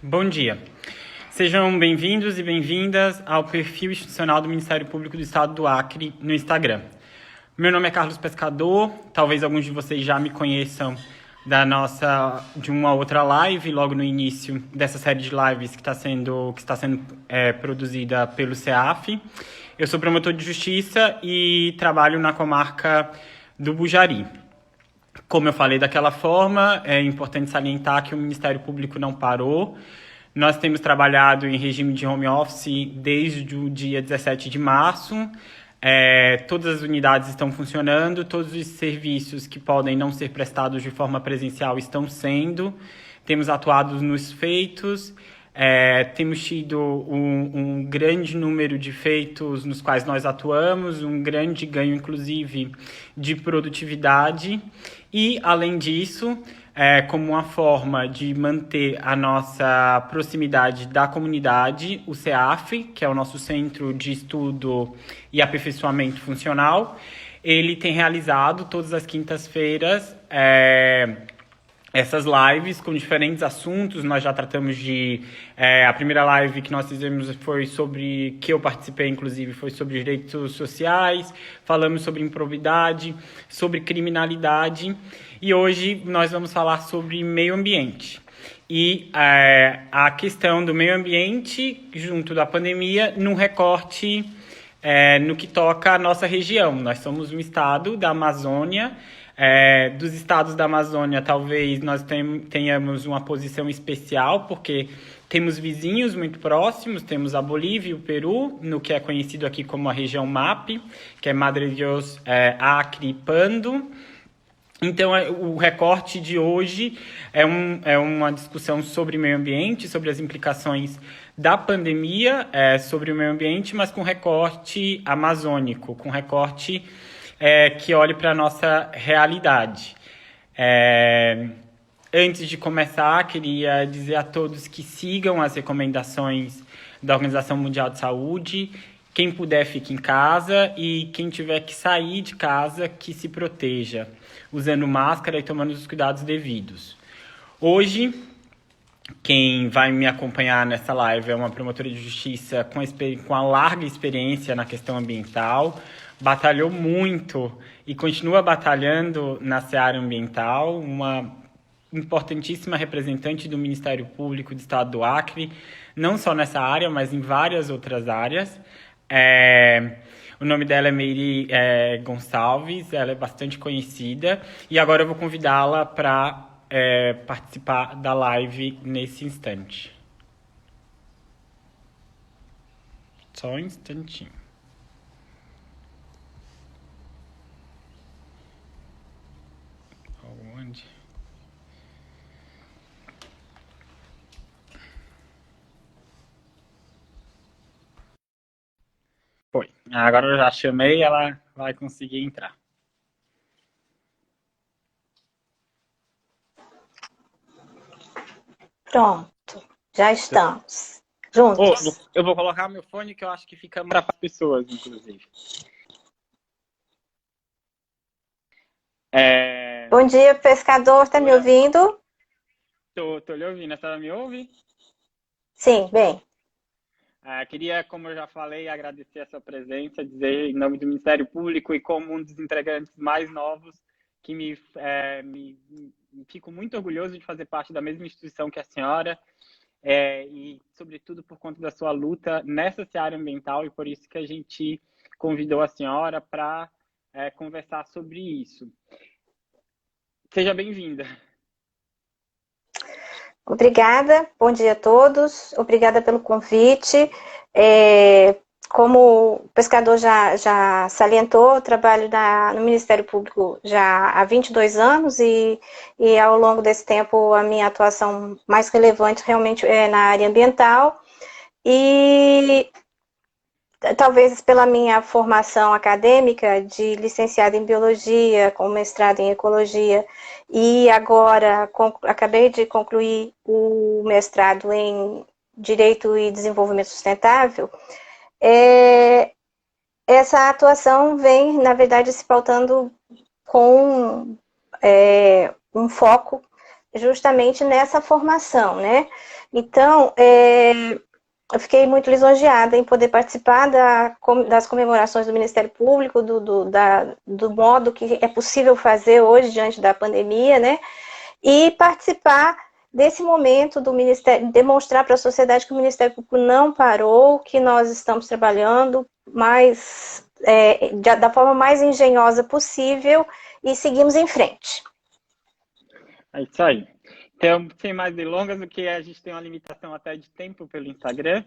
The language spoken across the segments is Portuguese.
Bom dia. Sejam bem-vindos e bem-vindas ao perfil institucional do Ministério Público do Estado do Acre no Instagram. Meu nome é Carlos Pescador, talvez alguns de vocês já me conheçam de uma outra live, logo no início dessa série de lives que está sendo produzida pelo CEAF. Eu sou promotor de justiça e trabalho na comarca do Bujari. Como eu falei daquela forma, é importante salientar que o Ministério Público não parou. Nós temos trabalhado em regime de home office desde o dia 17 de março. Todas as unidades estão funcionando, todos os serviços que podem não ser prestados de forma presencial estão sendo. Temos atuado nos feitos. Temos tido um grande número de feitos nos quais nós atuamos, um grande ganho, inclusive, de produtividade. E, além disso, como uma forma de manter a nossa proximidade da comunidade, o CEAF, que é o nosso Centro de Estudo e Aperfeiçoamento Funcional, ele tem realizado todas as quintas-feiras essas lives com diferentes assuntos. Nós já tratamos a primeira live que nós fizemos que eu participei, inclusive, foi sobre direitos sociais, falamos sobre improbidade, sobre criminalidade, e hoje nós vamos falar sobre meio ambiente. E a questão do meio ambiente, junto da pandemia, num recorte no que toca à nossa região. Nós somos um estado da Amazônia. Dos estados da Amazônia, talvez nós tenhamos uma posição especial, porque temos vizinhos muito próximos, temos a Bolívia e o Peru, no que é conhecido aqui como a região MAP, que é Madre de Dios, Acre e Pando. Então, o recorte de hoje é uma discussão sobre meio ambiente, sobre as implicações da pandemia sobre o meio ambiente, mas com recorte amazônico, com recorte que olhe para a nossa realidade. Antes de começar, queria dizer a todos que sigam as recomendações da Organização Mundial de Saúde. Quem puder, fique em casa, e quem tiver que sair de casa, que se proteja, usando máscara e tomando os cuidados devidos. Hoje, quem vai me acompanhar nessa live é uma promotora de justiça com a larga experiência na questão ambiental, batalhou muito e continua batalhando na seara ambiental, uma importantíssima representante do Ministério Público do Estado do Acre, não só nessa área, mas em várias outras áreas. O nome dela é Meire Gonçalves, ela é bastante conhecida, e agora eu vou convidá-la para participar da live nesse instante. Só um instantinho. Onde? Foi. Agora eu já chamei, ela vai conseguir entrar. Pronto, já estamos juntos. Eu vou colocar meu fone, que eu acho que fica para as pessoas, inclusive. Bom dia, pescador, tá me ouvindo? Tô lhe ouvindo, a senhora me ouve? Sim, bem. Queria, como eu já falei, agradecer a sua presença, dizer em nome do Ministério Público e como um dos integrantes mais novos, que fico muito orgulhoso de fazer parte da mesma instituição que a senhora, e, sobretudo, por conta da sua luta nessa seara ambiental, e por isso que a gente convidou a senhora para conversar sobre isso. Seja bem-vinda. Obrigada, bom dia a todos, obrigada pelo convite. Como o pescador já salientou, eu trabalho no Ministério Público já há 22 anos e ao longo desse tempo a minha atuação mais relevante realmente é na área ambiental, e talvez pela minha formação acadêmica de licenciada em Biologia, com mestrado em Ecologia, e agora acabei de concluir o mestrado em Direito e Desenvolvimento Sustentável, essa atuação vem, na verdade, se pautando com um foco justamente nessa formação, né? Então, eu fiquei muito lisonjeada em poder participar das comemorações do Ministério Público, do modo que é possível fazer hoje diante da pandemia, né? E participar desse momento do Ministério, demonstrar para a sociedade que o Ministério Público não parou, que nós estamos trabalhando da forma mais engenhosa possível e seguimos em frente. É isso aí. Então, sem mais delongas, do que a gente tem uma limitação até de tempo pelo Instagram,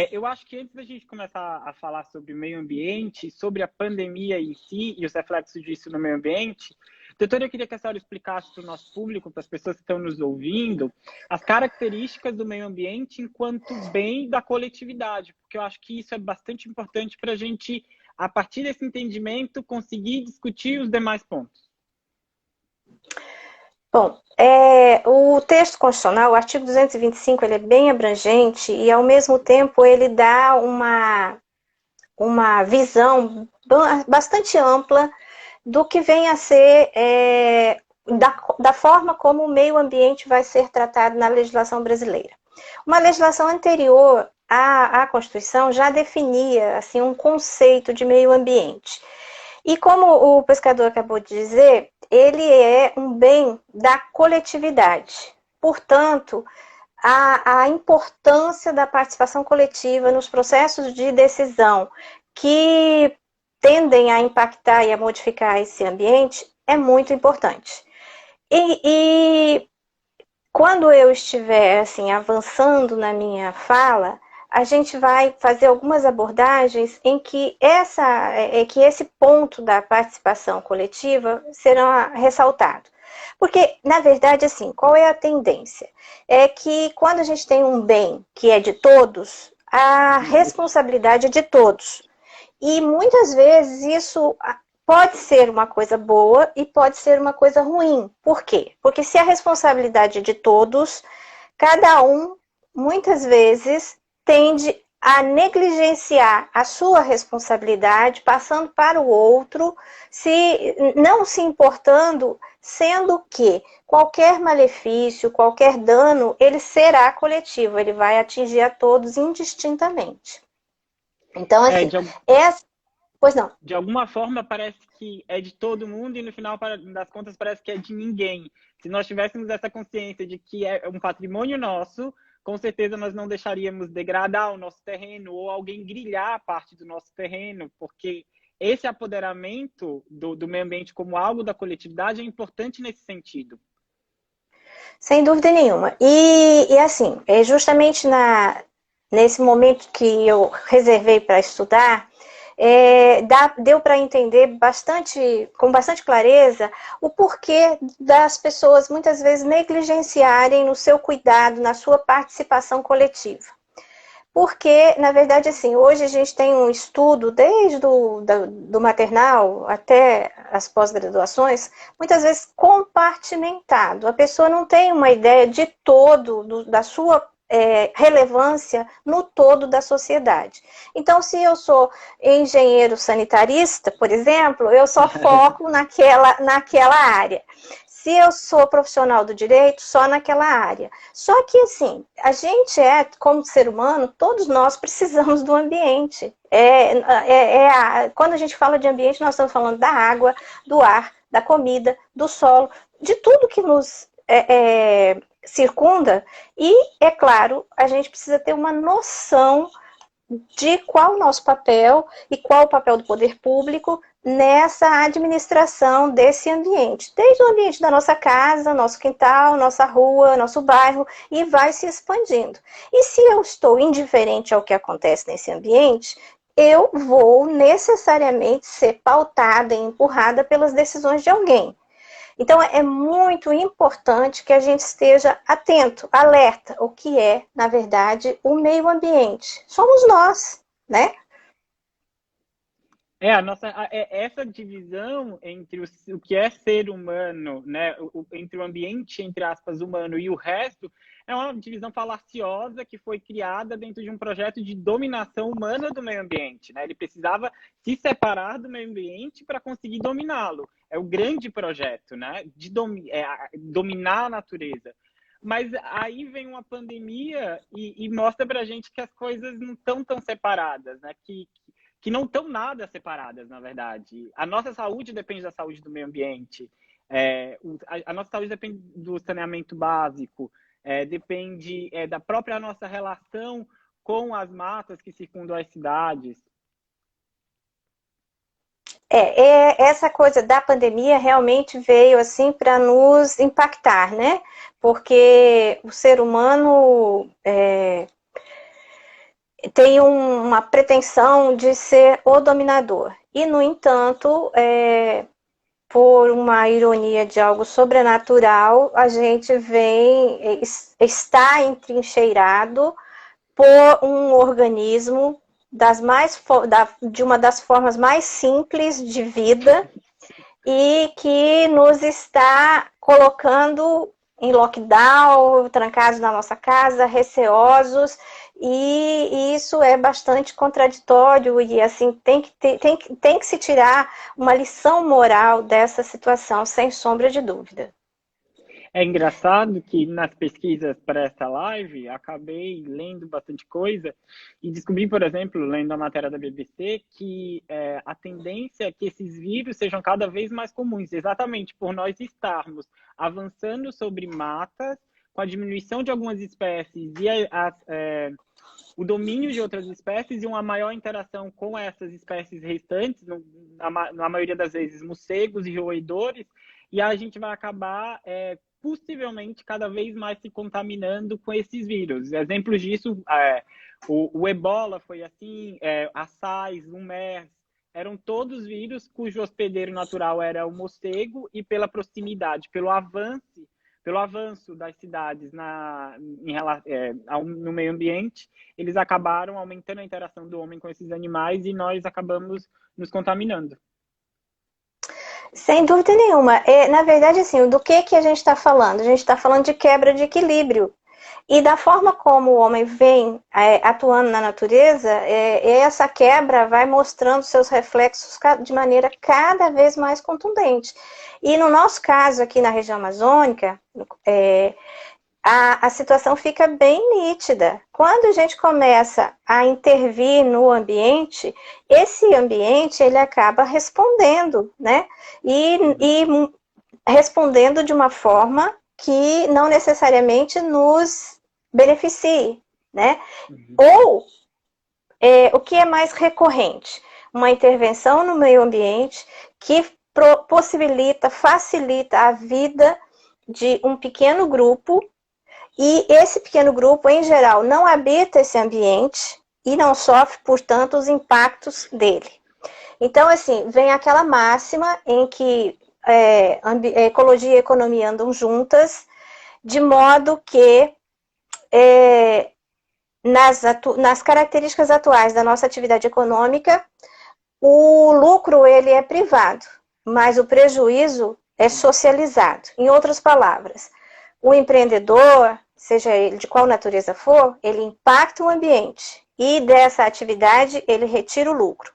eu acho que antes da gente começar a falar sobre o meio ambiente, sobre a pandemia em si e os reflexos disso no meio ambiente, doutora, eu queria que a senhora explicasse para o nosso público, para as pessoas que estão nos ouvindo, as características do meio ambiente enquanto bem da coletividade, porque eu acho que isso é bastante importante para a gente, a partir desse entendimento, conseguir discutir os demais pontos. Bom, o texto constitucional, o artigo 225, ele é bem abrangente e, ao mesmo tempo, ele dá uma visão bastante ampla do que vem a ser da forma como o meio ambiente vai ser tratado na legislação brasileira. Uma legislação anterior à Constituição já definia assim, um conceito de meio ambiente. E como o pescador acabou de dizer, ele é um bem da coletividade. Portanto, a importância da participação coletiva nos processos de decisão que tendem a impactar e a modificar esse ambiente é muito importante. E quando eu estiver assim, avançando na minha fala, a gente vai fazer algumas abordagens em que esse ponto da participação coletiva será ressaltado. Porque, na verdade, assim, qual é a tendência? É que quando a gente tem um bem que é de todos, a responsabilidade é de todos. E muitas vezes isso pode ser uma coisa boa e pode ser uma coisa ruim. Por quê? Porque se a responsabilidade é de todos, cada um, muitas vezes, tende a negligenciar a sua responsabilidade, passando para o outro, não se importando, sendo que qualquer malefício, qualquer dano, ele será coletivo, ele vai atingir a todos indistintamente. Então, assim, pois não. De alguma forma parece que é de todo mundo e no final das contas parece que é de ninguém. Se nós tivéssemos essa consciência de que é um patrimônio nosso, com certeza nós não deixaríamos degradar o nosso terreno ou alguém grilhar a parte do nosso terreno, porque esse apoderamento do meio ambiente como algo da coletividade é importante nesse sentido. Sem dúvida nenhuma. E assim, é justamente nesse momento que eu reservei para estudar, deu para entender com bastante clareza o porquê das pessoas muitas vezes negligenciarem no seu cuidado, na sua participação coletiva. Porque, na verdade, assim, hoje a gente tem um estudo, desde do maternal até as pós-graduações, muitas vezes compartimentado. A pessoa não tem uma ideia de todo, da sua relevância no todo da sociedade. Então, se eu sou engenheiro sanitarista, por exemplo, eu só foco naquela área. Se eu sou profissional do direito, só naquela área. Só que, assim, a gente como ser humano, todos nós precisamos do ambiente. Quando a gente fala de ambiente, nós estamos falando da água, do ar, da comida, do solo, de tudo que nos circunda. E, é claro, a gente precisa ter uma noção de qual o nosso papel e qual o papel do poder público nessa administração desse ambiente. Desde o ambiente da nossa casa, nosso quintal, nossa rua, nosso bairro, e vai se expandindo. E se eu estou indiferente ao que acontece nesse ambiente, eu vou necessariamente ser pautada e empurrada pelas decisões de alguém. Então, é muito importante que a gente esteja atento, alerta, o que é, na verdade, o meio ambiente. Somos nós, né? Essa divisão entre o que é ser humano, né, entre o ambiente, entre aspas, humano e o resto, é uma divisão falaciosa que foi criada dentro de um projeto de dominação humana do meio ambiente, né? Ele precisava se separar do meio ambiente para conseguir dominá-lo. É o grande projeto, né, de dominar a natureza. Mas aí vem uma pandemia e mostra pra gente que as coisas não estão tão separadas, né? Que não estão nada separadas, na verdade. A nossa saúde depende da saúde do meio ambiente. A nossa saúde depende do saneamento básico, depende da própria nossa relação com as matas que circundam as cidades. Essa coisa da pandemia realmente veio assim para nos impactar, né? Porque o ser humano tem uma pretensão de ser o dominador. E, no entanto, por uma ironia de algo sobrenatural, a gente está entrincheirado por um organismo de uma das formas mais simples de vida e que nos está colocando em lockdown, trancados na nossa casa, receosos, e isso é bastante contraditório e assim tem que se tirar uma lição moral dessa situação, sem sombra de dúvida. É engraçado que nas pesquisas para essa live, acabei lendo bastante coisa e descobri, por exemplo, lendo a matéria da BBC, que a tendência é que esses vírus sejam cada vez mais comuns, exatamente por nós estarmos avançando sobre matas, com a diminuição de algumas espécies e o domínio de outras espécies e uma maior interação com essas espécies restantes, na maioria das vezes morcegos e roedores, e a gente vai acabar possivelmente cada vez mais se contaminando com esses vírus. Exemplos disso, o Ebola foi assim, a SARS, o MERS, eram todos vírus cujo hospedeiro natural era o morcego e pela proximidade, pelo avanço das cidades no meio ambiente, eles acabaram aumentando a interação do homem com esses animais e nós acabamos nos contaminando. Sem dúvida nenhuma. Na verdade, assim, do que a gente está falando? A gente está falando de quebra de equilíbrio. E da forma como o homem vem atuando na natureza, essa quebra vai mostrando seus reflexos de maneira cada vez mais contundente. E no nosso caso, aqui na região amazônica, a situação fica bem nítida. Quando a gente começa a intervir no ambiente, esse ambiente ele acaba respondendo, né? E respondendo de uma forma que não necessariamente nos beneficie, né? Ou o que é mais recorrente? Uma intervenção no meio ambiente que facilita a vida de um pequeno grupo, e esse pequeno grupo, em geral, não habita esse ambiente e não sofre, portanto, os impactos dele. Então, assim, vem aquela máxima em que ecologia e economia andam juntas, de modo que nas características atuais da nossa atividade econômica, o lucro ele é privado, mas o prejuízo é socializado. Em outras palavras, o empreendedor, seja ele de qual natureza for, ele impacta o ambiente e dessa atividade ele retira o lucro.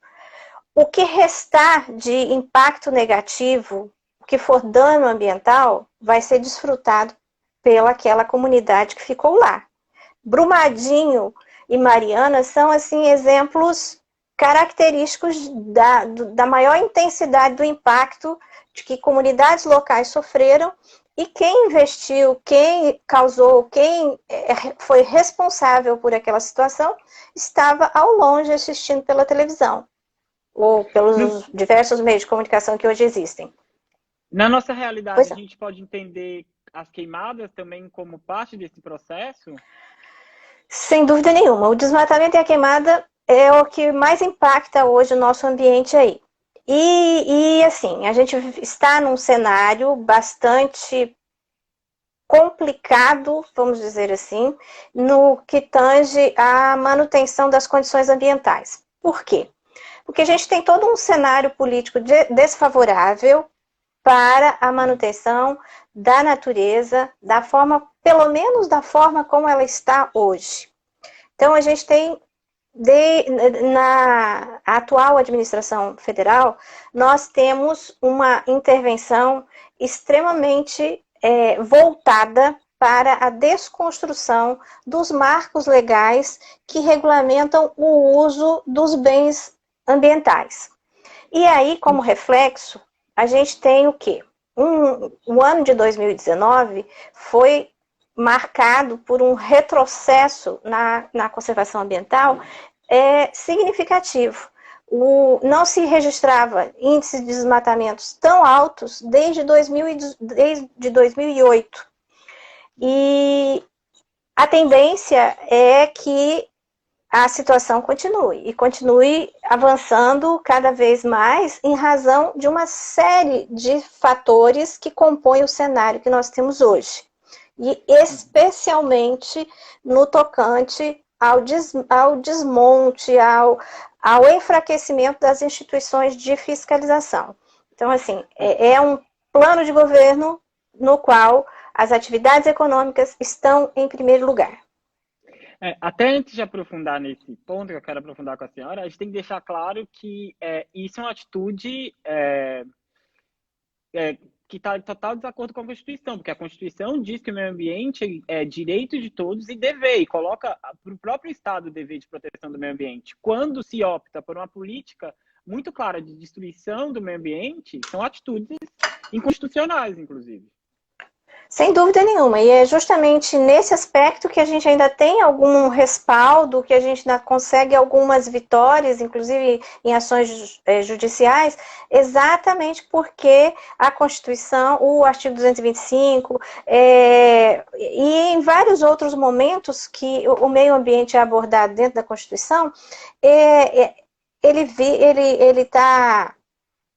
O que restar de impacto negativo, o que for dano ambiental, vai ser desfrutado pelaquela comunidade que ficou lá. Brumadinho e Mariana são, assim, exemplos característicos da maior intensidade do impacto de que comunidades locais sofreram, e quem investiu, quem causou, quem foi responsável por aquela situação, estava ao longe assistindo pela televisão, ou pelos diversos meios de comunicação que hoje existem. Na nossa realidade, a gente pode entender as queimadas também como parte desse processo? Sem dúvida nenhuma. O desmatamento e a queimada é o que mais impacta hoje o nosso ambiente aí. E assim, a gente está num cenário bastante complicado, vamos dizer assim, no que tange à manutenção das condições ambientais. Por quê? Porque a gente tem todo um cenário político desfavorável para a manutenção da natureza, pelo menos da forma como ela está hoje. Então, a gente tem, na atual administração federal, nós temos uma intervenção extremamente voltada para a desconstrução dos marcos legais que regulamentam o uso dos bens ambientais. E aí, como reflexo, a gente tem o quê? O ano de 2019 foi marcado por um retrocesso na conservação ambiental significativo. Não se registrava índices de desmatamentos tão altos desde 2008. E a tendência é que a situação continue avançando cada vez mais em razão de uma série de fatores que compõem o cenário que nós temos hoje. E especialmente no tocante ao desmonte, ao enfraquecimento das instituições de fiscalização. Então, assim, é um plano de governo no qual as atividades econômicas estão em primeiro lugar. Até antes de aprofundar nesse ponto, que eu quero aprofundar com a senhora, a gente tem que deixar claro que isso é uma atitude que está em total desacordo com a Constituição, porque a Constituição diz que o meio ambiente é direito de todos e dever, e coloca para o próprio Estado o dever de proteção do meio ambiente. Quando se opta por uma política muito clara de destruição do meio ambiente, são atitudes inconstitucionais, inclusive. Sem dúvida nenhuma, e é justamente nesse aspecto que a gente ainda tem algum respaldo, que a gente ainda consegue algumas vitórias, inclusive em ações judiciais, exatamente porque a Constituição, o artigo 225, e em vários outros momentos que o meio ambiente é abordado dentro da Constituição,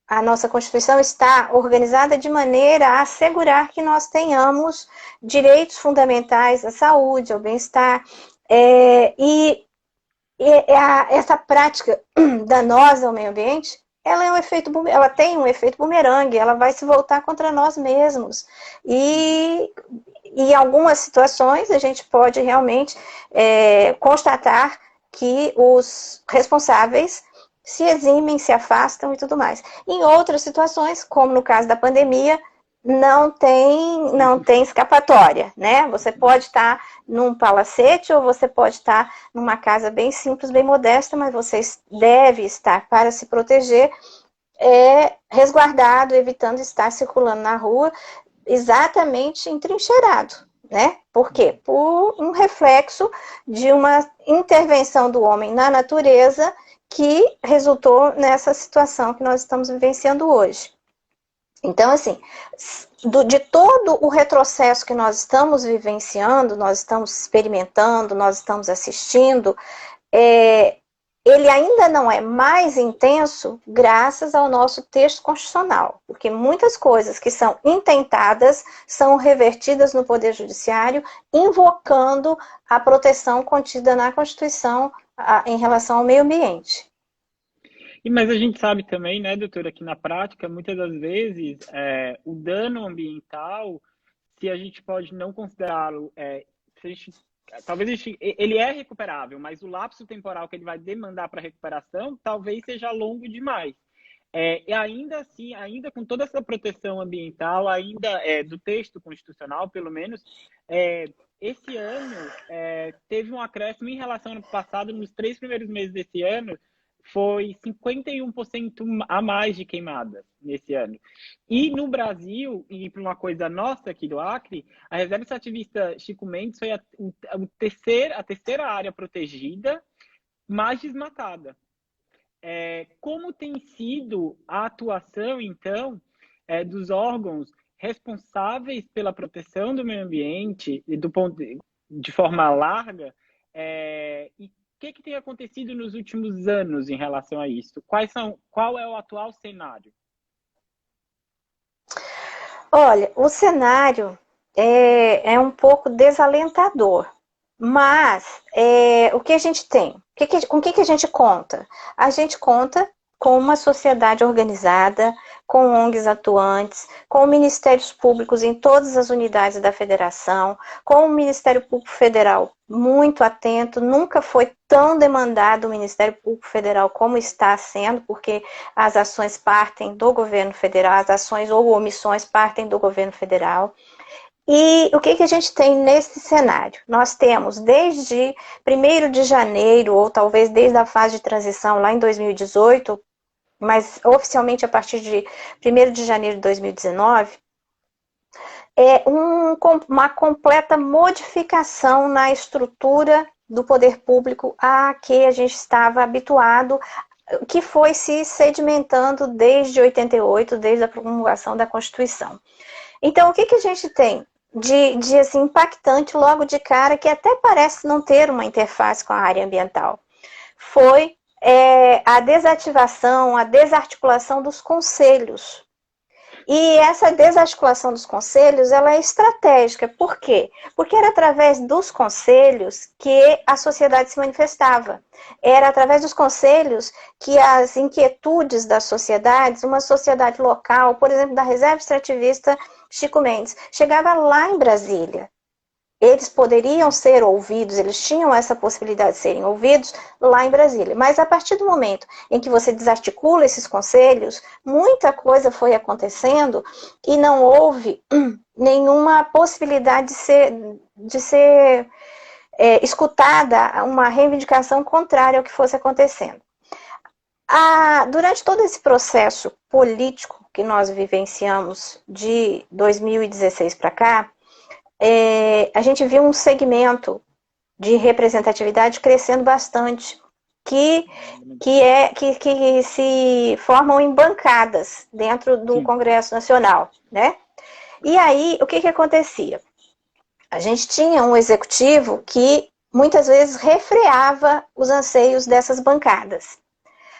a nossa Constituição está organizada de maneira a assegurar que nós tenhamos direitos fundamentais à saúde, ao bem-estar, essa prática danosa ao meio ambiente, ela tem um efeito bumerangue, ela vai se voltar contra nós mesmos. E em algumas situações a gente pode realmente constatar que os responsáveis se eximem, se afastam e tudo mais. Em outras situações, como no caso da pandemia, não tem escapatória, né? Você pode estar num palacete ou você pode estar numa casa bem simples, bem modesta, mas você deve estar, para se proteger, resguardado, evitando estar circulando na rua, exatamente entrincheirado, né? Por quê? Por um reflexo de uma intervenção do homem na natureza que resultou nessa situação que nós estamos vivenciando hoje. Então, assim, de todo o retrocesso que nós estamos vivenciando, nós estamos experimentando, nós estamos assistindo, ele ainda não é mais intenso graças ao nosso texto constitucional, porque muitas coisas que são intentadas são revertidas no Poder Judiciário, invocando a proteção contida na Constituição em relação ao meio ambiente. Mas a gente sabe também, né, doutora, que na prática, muitas das vezes, o dano ambiental, se a gente pode não considerá-lo, talvez ele é recuperável, mas o lapso temporal que ele vai demandar para recuperação talvez seja longo demais. E ainda assim, ainda com toda essa proteção ambiental, ainda do texto constitucional, pelo menos, esse ano teve um acréscimo em relação ao ano passado. Nos 3 primeiros meses desse ano, foi 51% a mais de queimadas nesse ano. E no Brasil, e por uma coisa nossa aqui do Acre, a reserva extrativista Chico Mendes foi a terceira área protegida mais desmatada. Como tem sido a atuação, então, dos órgãos responsáveis pela proteção do meio ambiente de forma larga, e o que tem acontecido nos últimos anos em relação a isso? Qual é o atual cenário? Olha, o cenário é um pouco desalentador, mas o que a gente tem? Com o que a gente conta? A gente conta com uma sociedade organizada, com ONGs atuantes, com ministérios públicos em todas as unidades da federação, com o Ministério Público Federal muito atento. Nunca foi tão demandado o Ministério Público Federal como está sendo, porque as ações partem do governo federal, as ações ou omissões partem do governo federal. E o que a gente tem nesse cenário? Nós temos desde 1º de janeiro, ou talvez desde a fase de transição lá em 2018, mas oficialmente a partir de 1º de janeiro de 2019, uma completa modificação na estrutura do poder público a que a gente estava habituado, que foi se sedimentando desde 88, desde a promulgação da Constituição. Então, o que a gente tem de assim, impactante logo de cara, que até parece não ter uma interface com a área ambiental? Foi a desativação, a desarticulação dos conselhos. E essa desarticulação dos conselhos, ela é estratégica. Por quê? Porque era através dos conselhos que a sociedade se manifestava. Era através dos conselhos que as inquietudes das sociedades, uma sociedade local, por exemplo, da Reserva Extrativista Chico Mendes, chegava lá em Brasília. Eles poderiam ser ouvidos, eles tinham essa possibilidade de serem ouvidos lá em Brasília. Mas a partir do momento em que você desarticula esses conselhos, muita coisa foi acontecendo e não houve nenhuma possibilidade de ser escutada uma reivindicação contrária ao que fosse acontecendo. Durante todo esse processo político que nós vivenciamos de 2016 para cá, a gente viu um segmento de representatividade crescendo bastante, que se formam em bancadas dentro do Congresso Nacional, né? E aí, o que acontecia? A gente tinha um executivo que muitas vezes refreava os anseios dessas bancadas.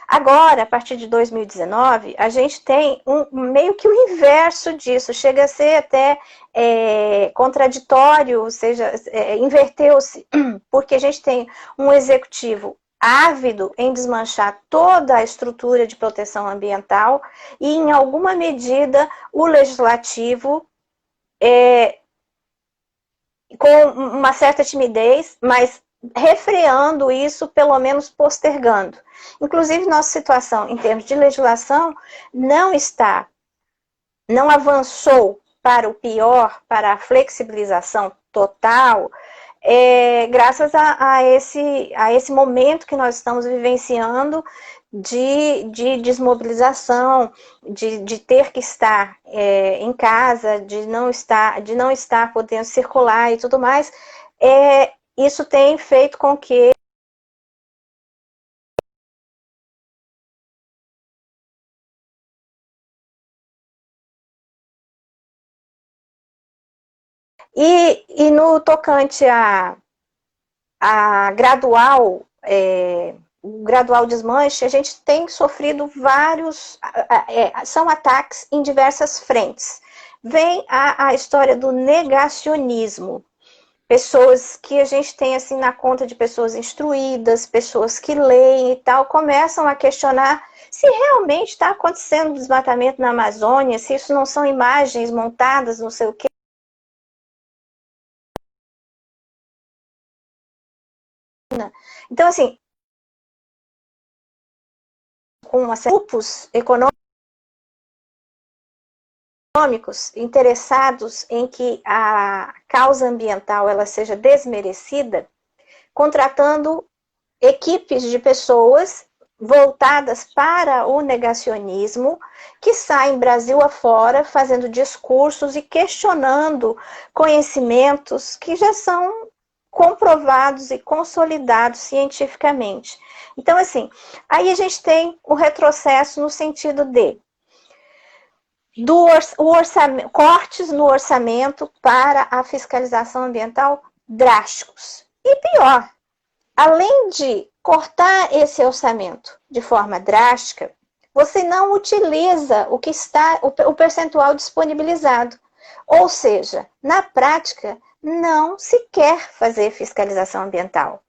Agora, a partir de 2019, a gente tem meio que o inverso disso, chega a ser até contraditório, ou seja, inverteu-se, porque a gente tem um executivo ávido em desmanchar toda a estrutura de proteção ambiental e, em alguma medida, o legislativo, com uma certa timidez, mas refreando isso, pelo menos postergando. Inclusive, nossa situação em termos de legislação não avançou para o pior, para a flexibilização total, graças a esse momento que nós estamos vivenciando de desmobilização, de ter que estar em casa, de não estar podendo circular e tudo mais. Isso tem feito com que E no tocante a gradual, gradual desmanche, a gente tem sofrido vários, são ataques em diversas frentes. Vem a história do negacionismo. Pessoas que a gente tem assim na conta de pessoas instruídas, pessoas que leem e tal, começam a questionar se realmente está acontecendo desmatamento na Amazônia, se isso não são imagens montadas, não sei o quê. Então, assim, com grupos econômicos interessados em que a causa ambiental ela seja desmerecida, contratando equipes de pessoas voltadas para o negacionismo, que saem Brasil afora fazendo discursos e questionando conhecimentos que já são comprovados e consolidados cientificamente. Então, assim, aí a gente tem o retrocesso no sentido de cortes no orçamento para a fiscalização ambiental drásticos. E pior, além de cortar esse orçamento de forma drástica, você não utiliza o percentual disponibilizado. Ou seja, na prática, não se quer fazer fiscalização ambiental.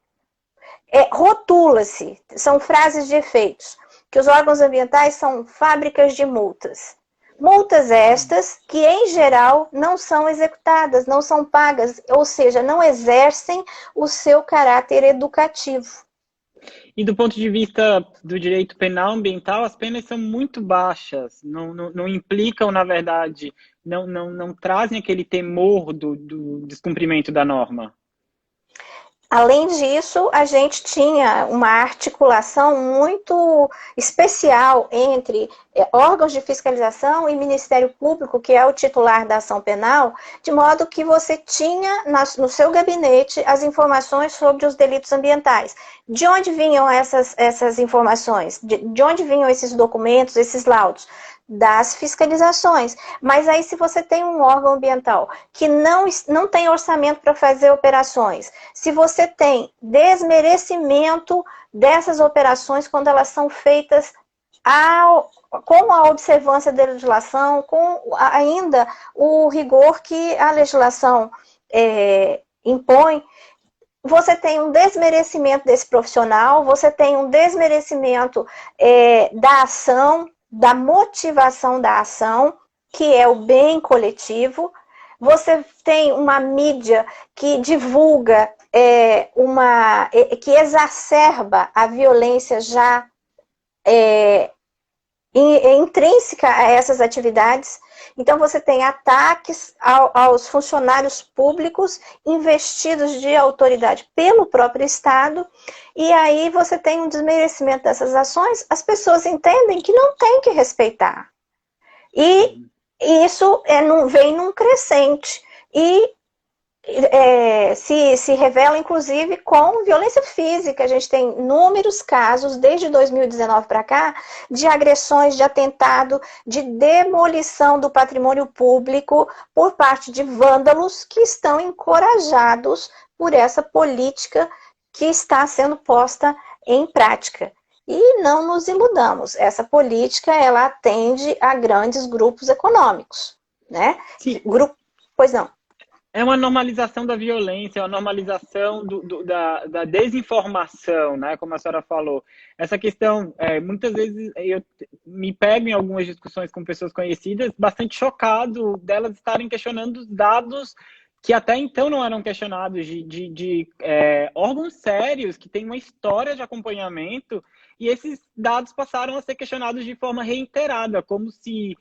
Rotula-se, são frases de efeitos, que os órgãos ambientais são fábricas de multas. Multas estas que, em geral, não são executadas, não são pagas, ou seja, não exercem o seu caráter educativo. E do ponto de vista do direito penal ambiental, as penas são muito baixas, não implicam, na verdade, não trazem aquele temor do descumprimento da norma. Além disso, a gente tinha uma articulação muito especial entre órgãos de fiscalização e Ministério Público, que é o titular da ação penal, de modo que você tinha no seu gabinete as informações sobre os delitos ambientais. De onde vinham essas informações? De onde vinham esses documentos, esses laudos? Das fiscalizações. Mas aí, se você tem um órgão ambiental que não tem orçamento para fazer operações, se você tem desmerecimento dessas operações quando elas são feitas com a observância da legislação, com ainda o rigor que a legislação impõe, você tem um desmerecimento desse profissional, você tem um desmerecimento da ação, da motivação da ação, que é o bem coletivo. Você tem uma mídia que divulga, que exacerba a violência já intrínseca a essas atividades. Então, você tem ataques aos funcionários públicos investidos de autoridade pelo próprio Estado, e aí você tem um desmerecimento dessas ações, as pessoas entendem que não tem que respeitar. E isso vem num crescente. E se revela, inclusive, com violência física. A gente tem inúmeros casos, desde 2019 para cá, de agressões, de atentado, de demolição do patrimônio público por parte de vândalos que estão encorajados por essa política que está sendo posta em prática. E não nos iludamos, essa política, ela atende a grandes grupos econômicos, né? Sim. Pois não. É uma normalização da violência, é uma normalização da desinformação, né? Como a senhora falou. Essa questão, muitas vezes eu me pego em algumas discussões com pessoas conhecidas, bastante chocado delas estarem questionando os dados que até então não eram questionados, de órgãos sérios, que têm uma história de acompanhamento, e esses dados passaram a ser questionados de forma reiterada, como se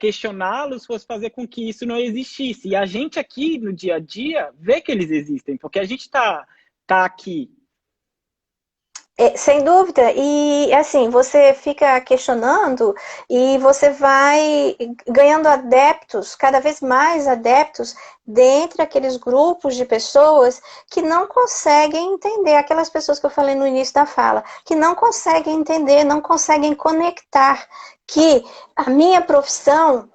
questioná-los fosse fazer com que isso não existisse. E a gente aqui, no dia a dia, vê que eles existem, porque a gente tá aqui. Sem dúvida, e assim, você fica questionando e você vai ganhando adeptos, cada vez mais adeptos, dentre aqueles grupos de pessoas que não conseguem entender, aquelas pessoas que eu falei no início da fala, que não conseguem entender, não conseguem conectar que a minha profissão,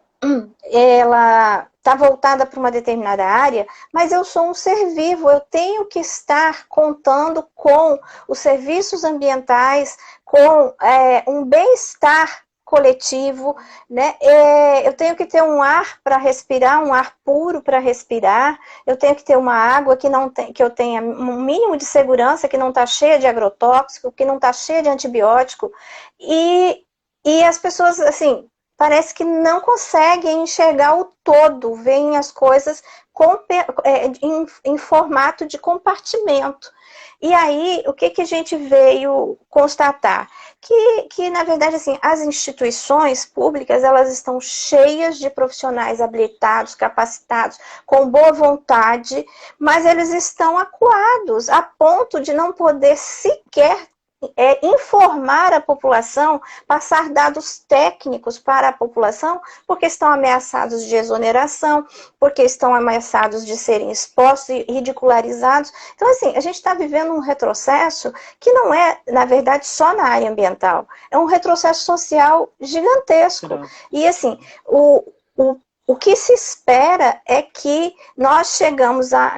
ela está voltada para uma determinada área, mas eu sou um ser vivo, eu tenho que estar contando com os serviços ambientais, com um bem-estar coletivo, né? Eu tenho que ter um ar para respirar, um ar puro para respirar, eu tenho que ter uma água que eu tenha um mínimo de segurança, que não está cheia de agrotóxico, que não está cheia de antibiótico, e as pessoas, assim, parece que não conseguem enxergar o todo, veem as coisas em formato de compartimento. E aí, o que a gente veio constatar? Que, na verdade, assim, as instituições públicas, elas estão cheias de profissionais habilitados, capacitados, com boa vontade, mas eles estão acuados, a ponto de não poder sequer informar a população, passar dados técnicos para a população, porque estão ameaçados de exoneração, porque estão ameaçados de serem expostos e ridicularizados. Então, assim, a gente está vivendo um retrocesso que não é, na verdade, só na área ambiental. É um retrocesso social gigantesco. E, assim, o que se espera é que nós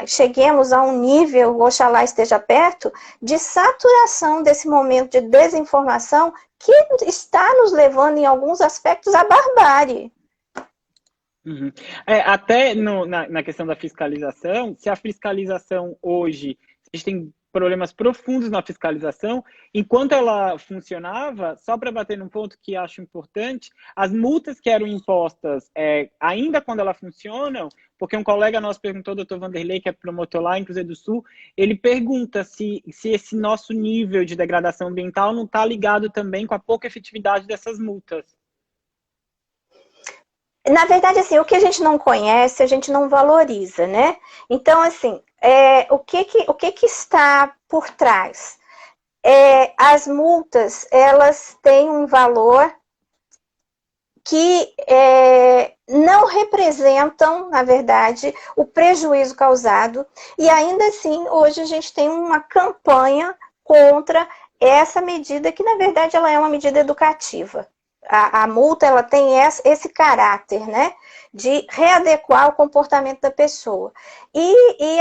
cheguemos a um nível, oxalá esteja perto, de saturação desse momento de desinformação que está nos levando, em alguns aspectos, à barbárie. Uhum. Até na questão da fiscalização, se a fiscalização hoje, a gente tem problemas profundos na fiscalização, enquanto ela funcionava, só para bater num ponto que acho importante, as multas que eram impostas, ainda quando elas funcionam, porque um colega nosso perguntou, o Dr. Vanderlei, que é promotor lá em Cruzeiro do Sul, ele pergunta se esse nosso nível de degradação ambiental não está ligado também com a pouca efetividade dessas multas. Na verdade, assim, o que a gente não conhece, a gente não valoriza, né? Então, assim, o que que está por trás? As multas, elas têm um valor que não representam, na verdade, o prejuízo causado, e ainda assim, hoje a gente tem uma campanha contra essa medida, que na verdade ela é uma medida educativa. A multa, ela tem esse caráter, né, de readequar o comportamento da pessoa.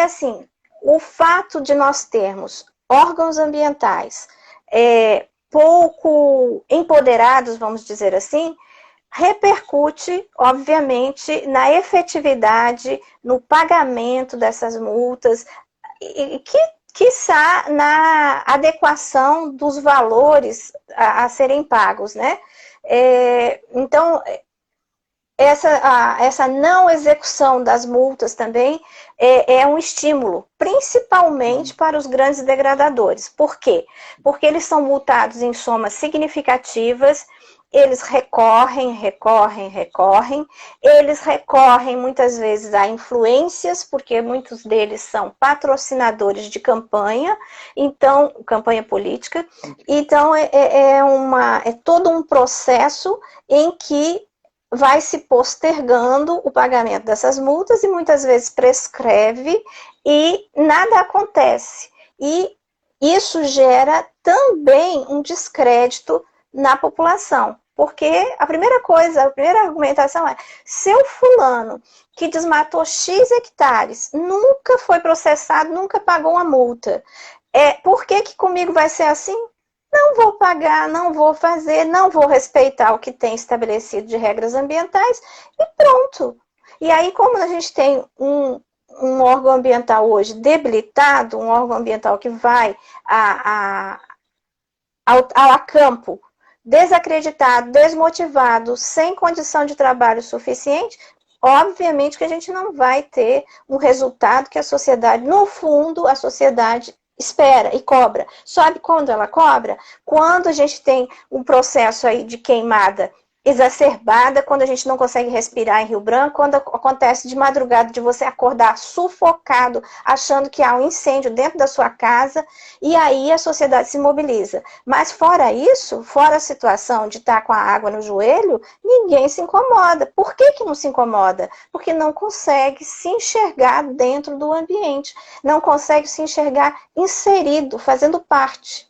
Assim, o fato de nós termos órgãos ambientais pouco empoderados, vamos dizer assim, repercute, obviamente, na efetividade, no pagamento dessas multas, quiçá na adequação dos valores a serem pagos, né? Então, essa não execução das multas também é um estímulo, principalmente para os grandes degradadores. Por quê? Porque eles são multados em somas significativas, eles recorrem, eles recorrem muitas vezes a influências, porque muitos deles são patrocinadores de campanha, então, campanha política, então é todo um processo em que vai se postergando o pagamento dessas multas e muitas vezes prescreve e nada acontece. E isso gera também um descrédito na população. Porque a primeira coisa, a primeira argumentação é: seu fulano que desmatou X hectares nunca foi processado, nunca pagou uma multa. Por que comigo vai ser assim? Não vou pagar, não vou fazer, não vou respeitar o que tem estabelecido de regras ambientais e pronto. E aí, como a gente tem um órgão ambiental hoje debilitado, um órgão ambiental que vai a campo desacreditado, desmotivado, sem condição de trabalho suficiente, obviamente que a gente não vai ter um resultado que a sociedade, no fundo, a sociedade espera e cobra. Sabe quando ela cobra? Quando a gente tem um processo aí de queimada exacerbada, quando a gente não consegue respirar em Rio Branco, quando acontece de madrugada de você acordar sufocado, achando que há um incêndio dentro da sua casa, e aí a sociedade se mobiliza. Mas fora isso, fora a situação de estar com a água no joelho, ninguém se incomoda. Por que não se incomoda? Porque não consegue se enxergar dentro do ambiente, não consegue se enxergar inserido, fazendo parte.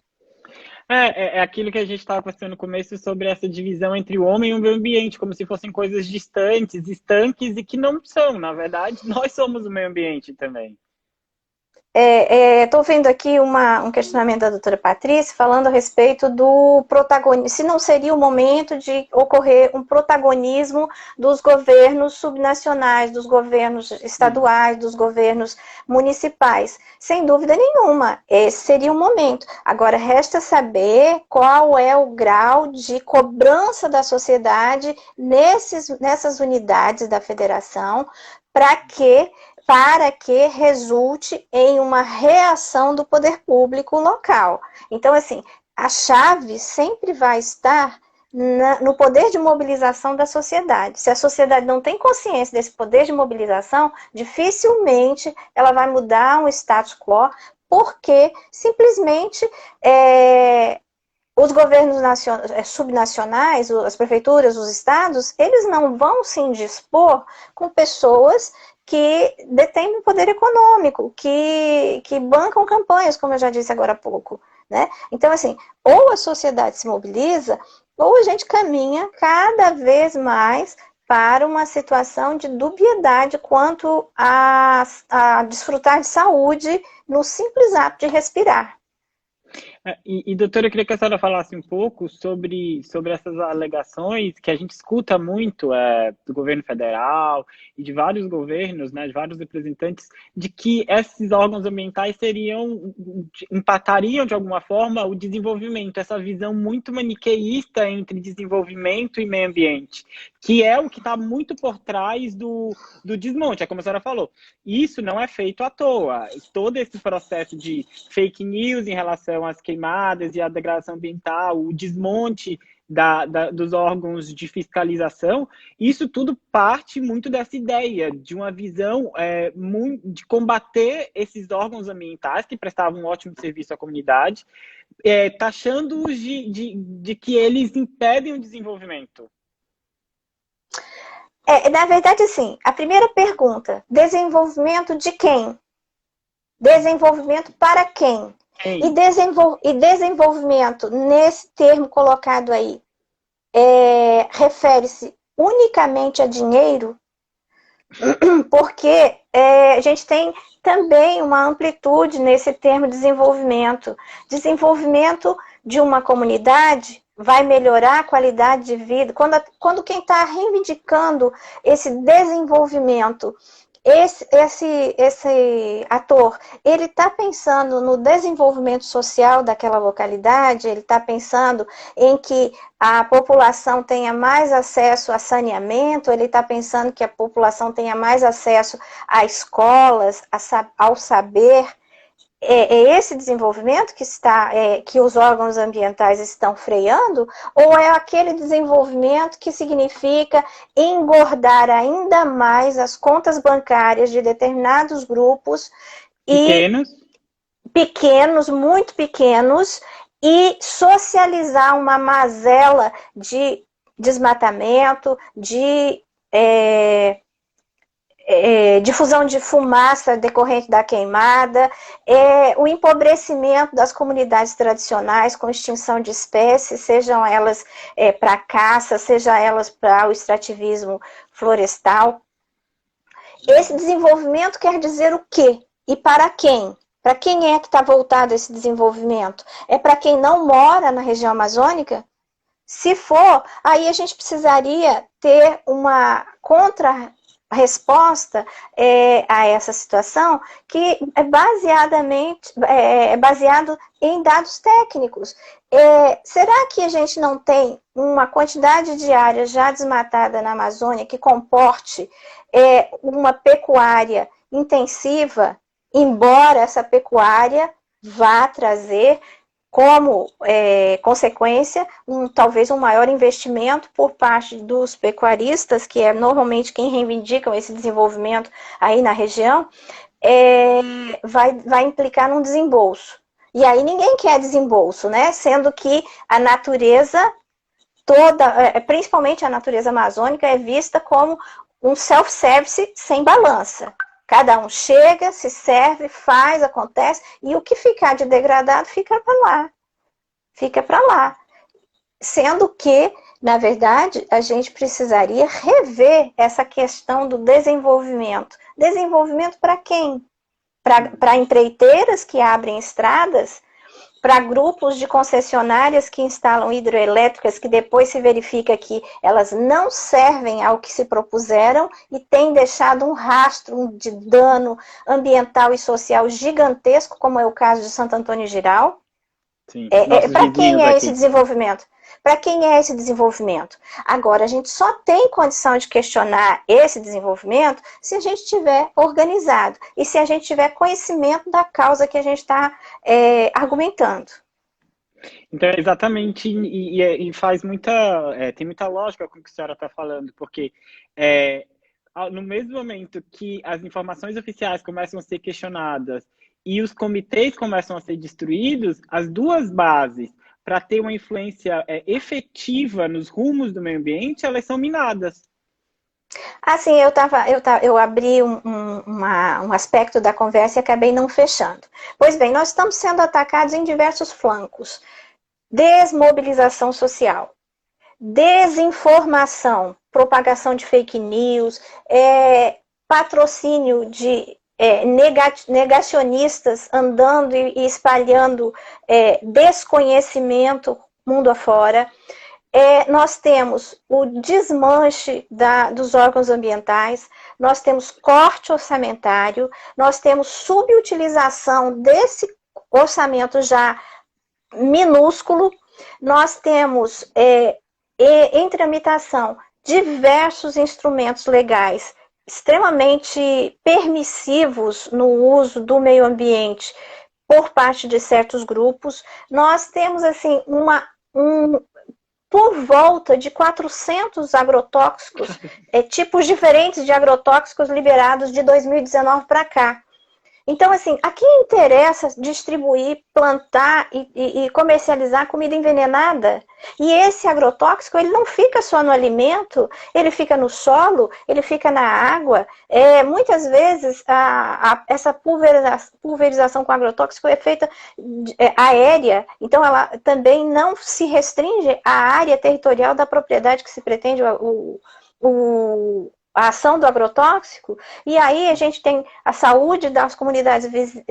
É aquilo que a gente estava conversando no começo sobre essa divisão entre o homem e o meio ambiente, como se fossem coisas distantes, estanques, e que não são. Na verdade, nós somos o meio ambiente também. Estou vendo aqui um questionamento da doutora Patrícia falando a respeito do protagonismo, se não seria o momento de ocorrer um protagonismo dos governos subnacionais, dos governos estaduais, dos governos municipais. Sem dúvida nenhuma, esse seria o momento. Agora, resta saber qual é o grau de cobrança da sociedade nessas unidades da federação, para que resulte em uma reação do poder público local. Então, assim, a chave sempre vai estar no poder de mobilização da sociedade. Se a sociedade não tem consciência desse poder de mobilização, dificilmente ela vai mudar um status quo, porque simplesmente os governos subnacionais, as prefeituras, os estados, eles não vão se indispor com pessoas que detêm um poder econômico, que bancam campanhas, como eu já disse agora há pouco, né? Então, assim, ou a sociedade se mobiliza, ou a gente caminha cada vez mais para uma situação de dubiedade quanto a desfrutar de saúde no simples ato de respirar. Doutora, eu queria que a senhora falasse um pouco sobre essas alegações que a gente escuta muito do governo federal e de vários governos, né, de vários representantes, de que esses órgãos ambientais empatariam de alguma forma o desenvolvimento, essa visão muito maniqueísta entre desenvolvimento e meio ambiente, que é o que está muito por trás do desmonte, é como a senhora falou. Isso não é feito à toa. Todo esse processo de fake news em relação às queimadas e à degradação ambiental, o desmonte dos órgãos de fiscalização, isso tudo parte muito dessa ideia de uma visão de combater esses órgãos ambientais que prestavam um ótimo serviço à comunidade, taxando-os de que eles impedem o desenvolvimento. Na verdade, sim. A primeira pergunta, desenvolvimento de quem? Desenvolvimento para quem? E desenvolvimento, nesse termo colocado aí, refere-se unicamente a dinheiro? Porque a gente tem também uma amplitude nesse termo desenvolvimento. Desenvolvimento de uma comunidade vai melhorar a qualidade de vida. Quando quem está reivindicando esse desenvolvimento, esse ator, ele está pensando no desenvolvimento social daquela localidade, ele está pensando em que a população tenha mais acesso a saneamento, ele está pensando que a população tenha mais acesso a escolas, ao saber. É esse desenvolvimento que os órgãos ambientais estão freando, ou é aquele desenvolvimento que significa engordar ainda mais as contas bancárias de determinados grupos pequenos, muito pequenos, e socializar uma mazela de desmatamento, de difusão de fumaça decorrente da queimada, o empobrecimento das comunidades tradicionais com extinção de espécies, sejam elas para caça, sejam elas para o extrativismo florestal. Esse desenvolvimento quer dizer o quê? E para quem? Para quem é que está voltado esse desenvolvimento? É para quem não mora na região amazônica? Se for, aí a gente precisaria ter uma resposta a essa situação que é baseado em dados técnicos. Será que a gente não tem uma quantidade de área já desmatada na Amazônia que comporte uma pecuária intensiva, embora essa pecuária vá trazer como consequência, talvez um maior investimento por parte dos pecuaristas, que é normalmente quem reivindicam esse desenvolvimento aí na região, vai implicar num desembolso. E aí ninguém quer desembolso, né? Sendo que a natureza toda, principalmente a natureza amazônica, é vista como um self-service sem balança. Cada um chega, se serve, faz, acontece, e o que ficar de degradado fica para lá. Fica para lá. Sendo que, na verdade, a gente precisaria rever essa questão do desenvolvimento. Desenvolvimento para quem? Para empreiteiras que abrem estradas, para grupos de concessionárias que instalam hidroelétricas, que depois se verifica que elas não servem ao que se propuseram e têm deixado um rastro de dano ambiental e social gigantesco, como é o caso de Santo Antônio Giral. Para quem é esse desenvolvimento? Para quem é esse desenvolvimento? Agora, a gente só tem condição de questionar esse desenvolvimento se a gente estiver organizado e se a gente tiver conhecimento da causa que a gente está argumentando. Então, exatamente, e faz tem muita lógica com o que a senhora está falando, porque no mesmo momento que as informações oficiais começam a ser questionadas e os comitês começam a ser destruídos, as duas bases para ter uma influência efetiva nos rumos do meio ambiente, elas são minadas. Assim, eu abri um aspecto da conversa e acabei não fechando. Pois bem, nós estamos sendo atacados em diversos flancos. Desmobilização social, desinformação, propagação de fake news, patrocínio de negacionistas andando e espalhando desconhecimento mundo afora. Nós temos o desmanche dos órgãos ambientais, nós temos corte orçamentário, nós temos subutilização desse orçamento já minúsculo, nós temos em tramitação diversos instrumentos legais extremamente permissivos no uso do meio ambiente por parte de certos grupos. Nós temos assim por volta de 400 agrotóxicos, tipos diferentes de agrotóxicos liberados de 2019 para cá. Então, assim, a quem interessa distribuir, plantar e comercializar comida envenenada? E esse agrotóxico, ele não fica só no alimento, ele fica no solo, ele fica na água. Muitas vezes, essa pulverização com agrotóxico é feita aérea, então ela também não se restringe à área territorial da propriedade que se pretende a ação do agrotóxico, e aí a gente tem a saúde das comunidades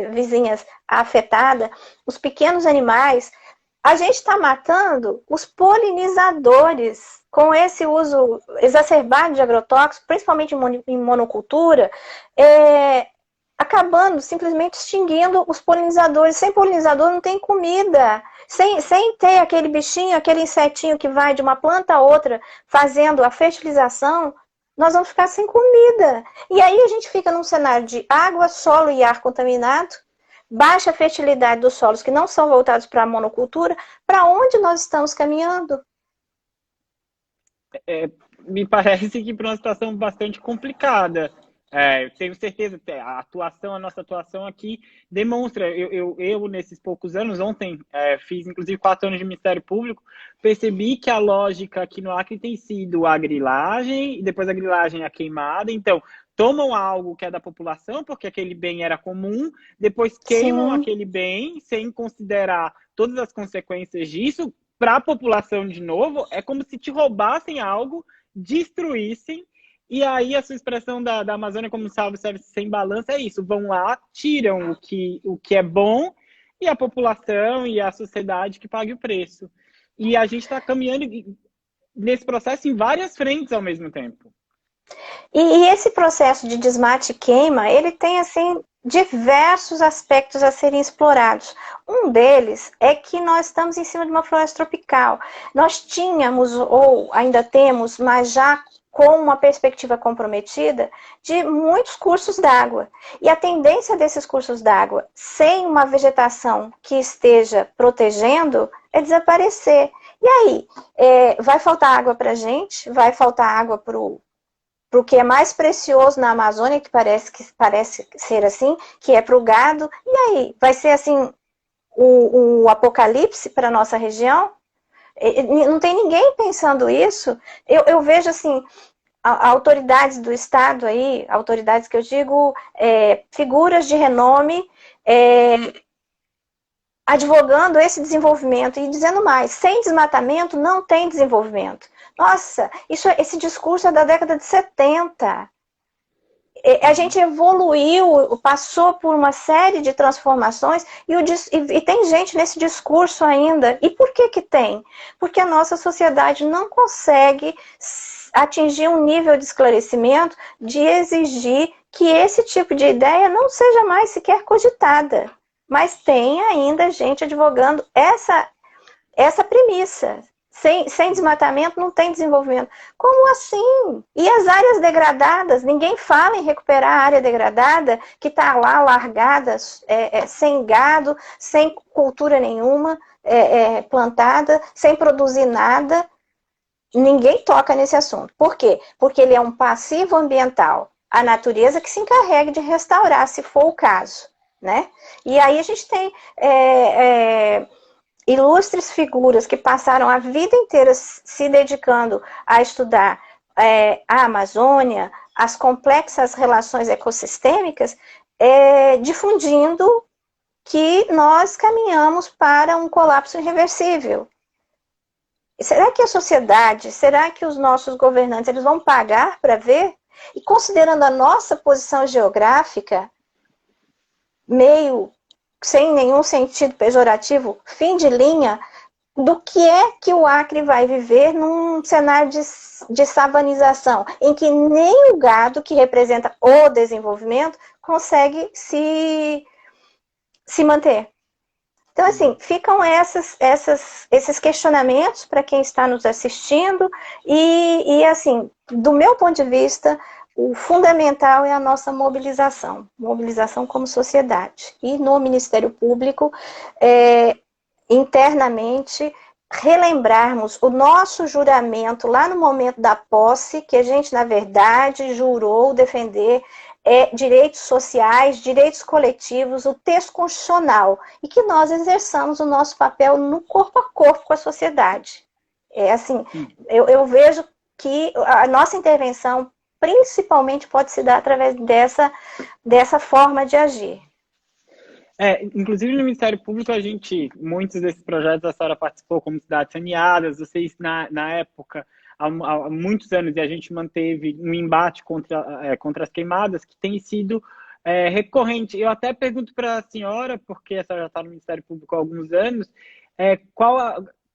vizinhas afetada, os pequenos animais. A gente está matando os polinizadores com esse uso exacerbado de agrotóxicos, principalmente em monocultura, acabando, simplesmente extinguindo os polinizadores. Sem polinizador não tem comida. Sem ter aquele bichinho, aquele insetinho que vai de uma planta a outra fazendo a fertilização, nós vamos ficar sem comida. E aí a gente fica num cenário de água, solo e ar contaminado, baixa fertilidade dos solos que não são voltados para a monocultura. Para onde nós estamos caminhando? Me parece que para uma situação bastante complicada. Tenho certeza que a nossa atuação aqui demonstra, eu nesses poucos anos, ontem fiz inclusive 4 anos de Ministério Público, percebi que a lógica aqui no Acre tem sido a grilagem, e depois a grilagem é a queimada. Então, tomam algo que é da população, porque aquele bem era comum, depois queimam aquele bem, sem considerar todas as consequências disso, para a população de novo. É como se te roubassem algo, destruíssem. E aí a sua expressão da Amazônia como salve serve sem balança é isso. Vão lá, tiram o que é bom, e a população e a sociedade que pague o preço. E a gente está caminhando nesse processo em várias frentes ao mesmo tempo. E esse processo de desmate e queima, ele tem, assim, diversos aspectos a serem explorados. Um deles é que nós estamos em cima de uma floresta tropical. Nós tínhamos, ou ainda temos, mas já com uma perspectiva comprometida, de muitos cursos d'água. E a tendência desses cursos d'água, sem uma vegetação que esteja protegendo, é desaparecer. E aí, vai faltar água para a gente, vai faltar água para o que é mais precioso na Amazônia, que parece ser assim, que é para o gado. E aí, vai ser assim o apocalipse para a nossa região? Não tem ninguém pensando isso. Eu vejo assim, autoridades do Estado aí, autoridades que eu digo, figuras de renome, advogando esse desenvolvimento e dizendo mais: sem desmatamento não tem desenvolvimento. Nossa, esse discurso é da década de 70. A gente evoluiu, passou por uma série de transformações e tem gente nesse discurso ainda. E por que que tem? Porque a nossa sociedade não consegue atingir um nível de esclarecimento de exigir que esse tipo de ideia não seja mais sequer cogitada. Mas tem ainda gente advogando essa premissa. Sem desmatamento não tem desenvolvimento. Como assim? E as áreas degradadas? Ninguém fala em recuperar a área degradada que está lá largada, sem gado, sem cultura nenhuma plantada, sem produzir nada. Ninguém toca nesse assunto. Por quê? Porque ele é um passivo ambiental. A natureza que se encarrega de restaurar, se for o caso, né? E aí a gente tem ilustres figuras que passaram a vida inteira se dedicando a estudar a Amazônia, as complexas relações ecossistêmicas, difundindo que nós caminhamos para um colapso irreversível. Será que a sociedade, será que os nossos governantes, eles vão pagar para ver? E considerando a nossa posição geográfica, meio sem nenhum sentido pejorativo, fim de linha, do que é que o Acre vai viver num cenário de savanização, em que nem o gado, que representa o desenvolvimento, consegue se manter. Então, assim, ficam esses questionamentos para quem está nos assistindo e, assim, do meu ponto de vista, o fundamental é a nossa mobilização como sociedade. E no Ministério Público, internamente, relembrarmos o nosso juramento lá no momento da posse, que a gente, na verdade, jurou defender direitos sociais, direitos coletivos, o texto constitucional, e que nós exerçamos o nosso papel no corpo a corpo com a sociedade. Assim, eu vejo que a nossa intervenção principalmente pode se dar através dessa forma de agir. Inclusive no Ministério Público, muitos desses projetos a senhora participou como Cidades Saneadas, vocês na época, há muitos anos, e a gente manteve um embate contra as queimadas, que tem sido recorrente. Eu até pergunto para a senhora, porque a senhora já está no Ministério Público há alguns anos,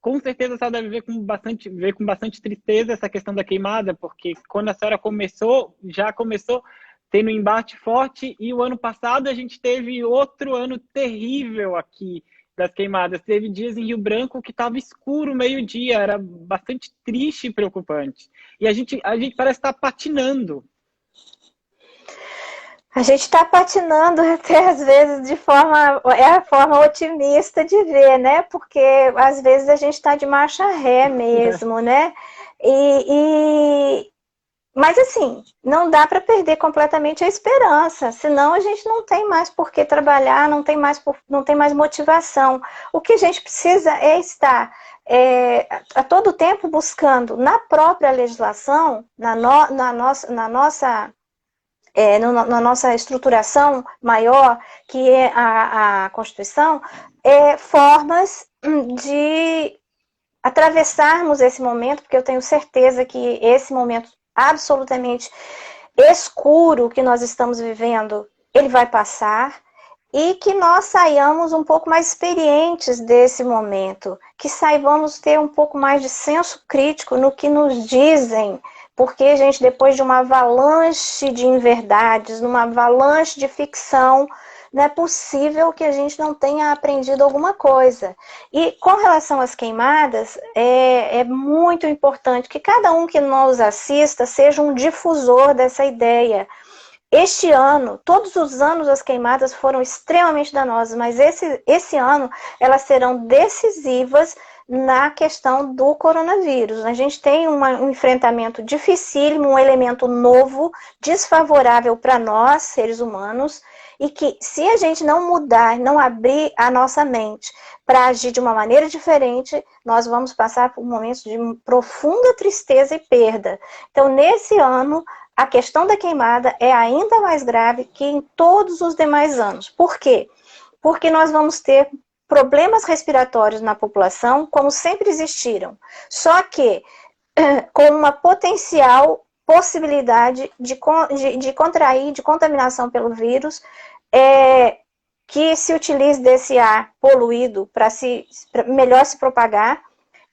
com certeza a senhora deve ver com bastante tristeza essa questão da queimada, porque quando a senhora já começou tendo um embate forte, e o ano passado a gente teve outro ano terrível aqui das queimadas. Teve dias em Rio Branco que estava escuro meio-dia, era bastante triste e preocupante. E a gente parece estar patinando. A gente está patinando até às vezes a forma otimista de ver, né? Porque às vezes a gente está de marcha ré mesmo, né? Mas assim, não dá para perder completamente a esperança, senão a gente não tem mais por que trabalhar, não tem mais motivação. O que a gente precisa é estar a todo tempo buscando na própria legislação, na nossa estruturação maior, que é a Constituição, formas de atravessarmos esse momento, porque eu tenho certeza que esse momento absolutamente escuro que nós estamos vivendo, ele vai passar, e que nós saiamos um pouco mais experientes desse momento, que saibamos ter um pouco mais de senso crítico no que nos dizem, porque, gente, depois de uma avalanche de inverdades, numa avalanche de ficção, não é possível que a gente não tenha aprendido alguma coisa. E com relação às queimadas, é muito importante que cada um que nos assista seja um difusor dessa ideia. Este ano, todos os anos as queimadas foram extremamente danosas, mas esse ano elas serão decisivas na questão do coronavírus. A gente tem um enfrentamento dificílimo, um elemento novo, desfavorável para nós, seres humanos, e que se a gente não mudar, não abrir a nossa mente para agir de uma maneira diferente, nós vamos passar por momentos de profunda tristeza e perda. Então, nesse ano, a questão da queimada é ainda mais grave que em todos os demais anos. Por quê? Porque nós vamos ter problemas respiratórios na população, como sempre existiram, só que com uma potencial possibilidade de contrair, de contaminação pelo vírus, que se utilize desse ar poluído para melhor se propagar.